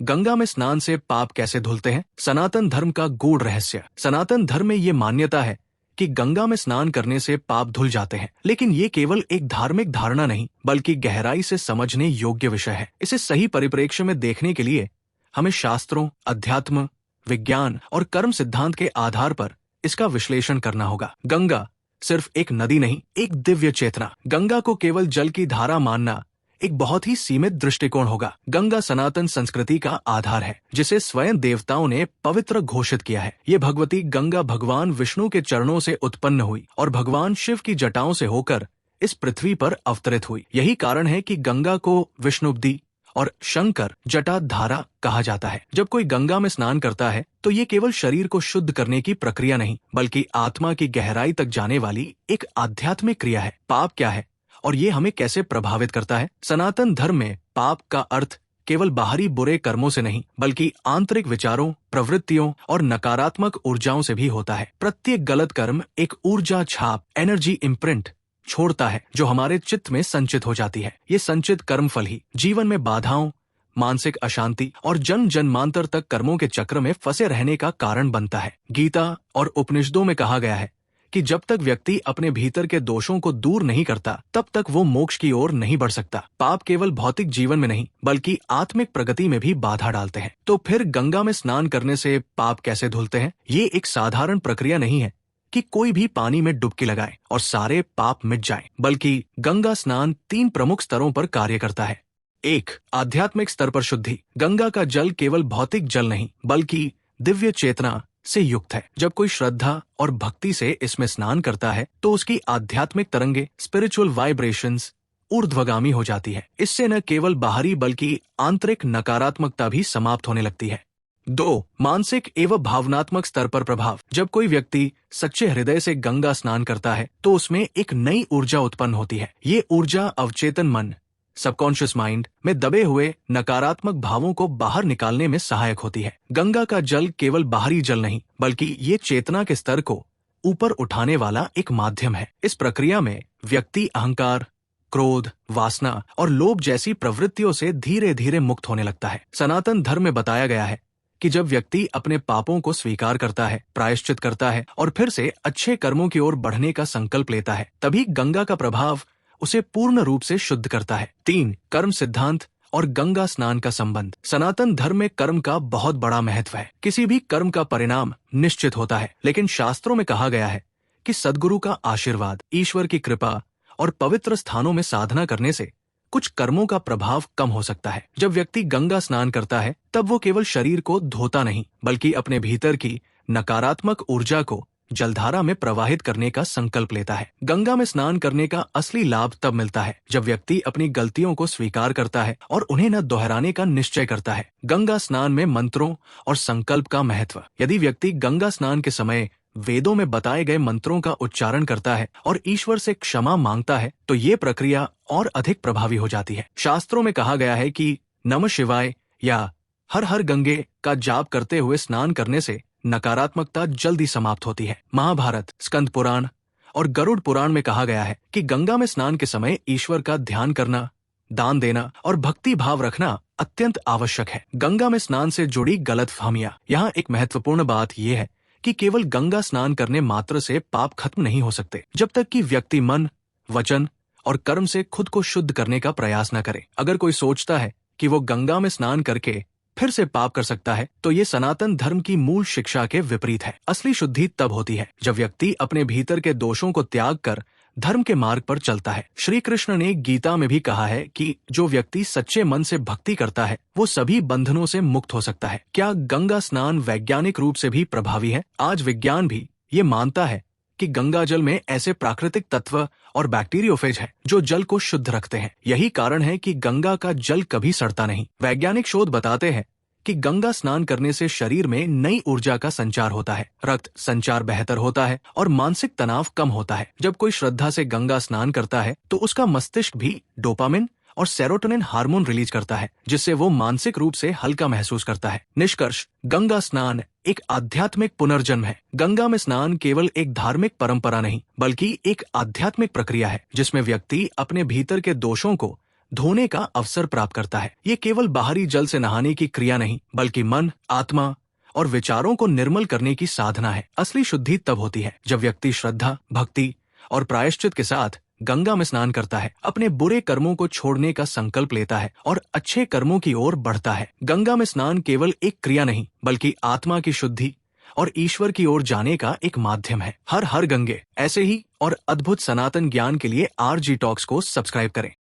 गंगा में स्नान से पाप कैसे धुलते हैं? सनातन धर्म का गूढ़ रहस्य। सनातन धर्म में ये मान्यता है कि गंगा में स्नान करने से पाप धुल जाते हैं, लेकिन ये केवल एक धार्मिक धारणा नहीं बल्कि गहराई से समझने योग्य विषय है। इसे सही परिप्रेक्ष्य में देखने के लिए हमें शास्त्रों, अध्यात्म, विज्ञान और कर्म सिद्धांत के आधार पर इसका विश्लेषण करना होगा। गंगा सिर्फ एक नदी नहीं, एक दिव्य चेतना। गंगा को केवल जल की धारा मानना एक बहुत ही सीमित दृष्टिकोण होगा। गंगा सनातन संस्कृति का आधार है, जिसे स्वयं देवताओं ने पवित्र घोषित किया है। ये भगवती गंगा भगवान विष्णु के चरणों से उत्पन्न हुई और भगवान शिव की जटाओं से होकर इस पृथ्वी पर अवतरित हुई। यही कारण है कि गंगा को विष्णुपदी और शंकर जटा धारा कहा जाता है। जब कोई गंगा में स्नान करता है तो ये केवल शरीर को शुद्ध करने की प्रक्रिया नहीं बल्कि आत्मा की गहराई तक जाने वाली एक आध्यात्मिक क्रिया है। पाप क्या है और ये हमें कैसे प्रभावित करता है? सनातन धर्म में पाप का अर्थ केवल बाहरी बुरे कर्मों से नहीं बल्कि आंतरिक विचारों, प्रवृत्तियों और नकारात्मक ऊर्जाओं से भी होता है। प्रत्येक गलत कर्म एक ऊर्जा छाप, एनर्जी इम्प्रिंट छोड़ता है जो हमारे चित्त में संचित हो जाती है। ये संचित कर्मफल ही जीवन में बाधाओं, मानसिक अशांति और जन्म जन्मांतर तक कर्मों के चक्र में फंसे रहने का कारण बनता है। गीता और उपनिषदों में कहा गया है कि जब तक व्यक्ति अपने भीतर के दोषों को दूर नहीं करता तब तक वो मोक्ष की ओर नहीं बढ़ सकता। पाप केवल भौतिक जीवन में नहीं बल्कि आत्मिक प्रगति में भी बाधा डालते हैं। तो फिर गंगा में स्नान करने से पाप कैसे धुलते हैं? ये एक साधारण प्रक्रिया नहीं है कि कोई भी पानी में डुबकी लगाए और सारे पाप मिट जाएं, बल्कि गंगा स्नान 3 प्रमुख स्तरों पर कार्य करता है। 1. आध्यात्मिक स्तर पर शुद्धि। गंगा का जल केवल भौतिक जल नहीं बल्कि दिव्य चेतना से युक्त है। जब कोई श्रद्धा और भक्ति से इसमें स्नान करता है तो उसकी आध्यात्मिक तरंगे, स्पिरिचुअल वाइब्रेशंस ऊर्ध्वगामी हो जाती है। इससे न केवल बाहरी बल्कि आंतरिक नकारात्मकता भी समाप्त होने लगती है। 2. मानसिक एवं भावनात्मक स्तर पर प्रभाव। जब कोई व्यक्ति सच्चे हृदय से गंगा स्नान करता है तो उसमें एक नई ऊर्जा उत्पन्न होती है। ये ऊर्जा अवचेतन मन, सबकॉन्शियस माइंड में दबे हुए नकारात्मक भावों को बाहर निकालने में सहायक होती है। गंगा का जल केवल बाहरी जल नहीं बल्कि ये चेतना के स्तर को ऊपर उठाने वाला एक माध्यम है। इस प्रक्रिया में व्यक्ति अहंकार, क्रोध, वासना और लोभ जैसी प्रवृत्तियों से धीरे धीरे मुक्त होने लगता है। सनातन धर्म में बताया गया है कि जब व्यक्ति अपने पापों को स्वीकार करता है, प्रायश्चित करता है और फिर से अच्छे कर्मों की ओर बढ़ने का संकल्प लेता है, तभी गंगा का प्रभाव उसे पूर्ण रूप से शुद्ध करता है। 3. कर्म सिद्धांत और गंगा स्नान का संबंध। सनातन धर्म में कर्म का बहुत बड़ा महत्व है। किसी भी कर्म का परिणाम निश्चित होता है, लेकिन शास्त्रों में कहा गया है कि सद्गुरु का आशीर्वाद, ईश्वर की कृपा और पवित्र स्थानों में साधना करने से कुछ कर्मों का प्रभाव कम हो सकता है। जब व्यक्ति गंगा स्नान करता है तब वो केवल शरीर को धोता नहीं बल्कि अपने भीतर की नकारात्मक ऊर्जा को जलधारा में प्रवाहित करने का संकल्प लेता है। गंगा में स्नान करने का असली लाभ तब मिलता है जब व्यक्ति अपनी गलतियों को स्वीकार करता है और उन्हें न दोहराने का निश्चय करता है। गंगा स्नान में मंत्रों और संकल्प का महत्व। यदि व्यक्ति गंगा स्नान के समय वेदों में बताए गए मंत्रों का उच्चारण करता है और ईश्वर से क्षमा मांगता है तो ये प्रक्रिया और अधिक प्रभावी हो जाती है। शास्त्रों में कहा गया है कि नमः शिवाय या हर हर गंगे का जाप करते हुए स्नान करने से नकारात्मकता जल्दी समाप्त होती है। महाभारत, स्कंद पुराण और गरुड़ पुराण में कहा गया है कि गंगा में स्नान के समय ईश्वर का ध्यान करना, दान देना और भक्ति भाव रखना अत्यंत आवश्यक है। गंगा में स्नान से जुड़ी गलतफहमियां। यहाँ एक महत्वपूर्ण बात यह है कि केवल गंगा स्नान करने मात्र से पाप खत्म नहीं हो सकते जब तक कि व्यक्ति मन, वचन और कर्म से खुद को शुद्ध करने का प्रयास न करे। अगर कोई सोचता है कि वो गंगा में स्नान करके फिर से पाप कर सकता है तो ये सनातन धर्म की मूल शिक्षा के विपरीत है। असली शुद्धि तब होती है जब व्यक्ति अपने भीतर के दोषों को त्याग कर धर्म के मार्ग पर चलता है। श्री कृष्ण ने गीता में भी कहा है कि जो व्यक्ति सच्चे मन से भक्ति करता है वो सभी बंधनों से मुक्त हो सकता है। क्या गंगा स्नान वैज्ञानिक रूप से भी प्रभावी है? आज विज्ञान भी ये मानता है कि गंगा जल में ऐसे प्राकृतिक तत्व और बैक्टीरियोफेज हैं जो जल को शुद्ध रखते हैं। यही कारण है कि गंगा का जल कभी सड़ता नहीं। वैज्ञानिक शोध बताते हैं कि गंगा स्नान करने से शरीर में नई ऊर्जा का संचार होता है, रक्त संचार बेहतर होता है और मानसिक तनाव कम होता है। जब कोई श्रद्धा से गंगा स्नान करता है तो उसका मस्तिष्क भी डोपामिन और सेरोटोनिन हार्मोन रिलीज करता है, जिससे वो मानसिक रूप से हल्का महसूस करता है। निष्कर्ष, गंगा स्नान एक आध्यात्मिक पुनर्जन्म है। गंगा में स्नान केवल एक धार्मिक परंपरा नहीं बल्कि एक आध्यात्मिक प्रक्रिया है जिसमें व्यक्ति अपने भीतर के दोषों को धोने का अवसर प्राप्त करता है। ये केवल बाहरी जल से नहाने की क्रिया नहीं, बल्कि मन, आत्मा और विचारों को निर्मल करने की साधना है। असली शुद्धि तब होती है जब व्यक्ति श्रद्धा, भक्ति और प्रायश्चित के साथ गंगा में स्नान करता है, अपने बुरे कर्मों को छोड़ने का संकल्प लेता है और अच्छे कर्मों की ओर बढ़ता है। गंगा में स्नान केवल एक क्रिया नहीं, बल्कि आत्मा की शुद्धि और ईश्वर की ओर जाने का एक माध्यम है। हर हर गंगे। ऐसे ही और अद्भुत सनातन ज्ञान के लिए RG टॉक्स को सब्सक्राइब करें।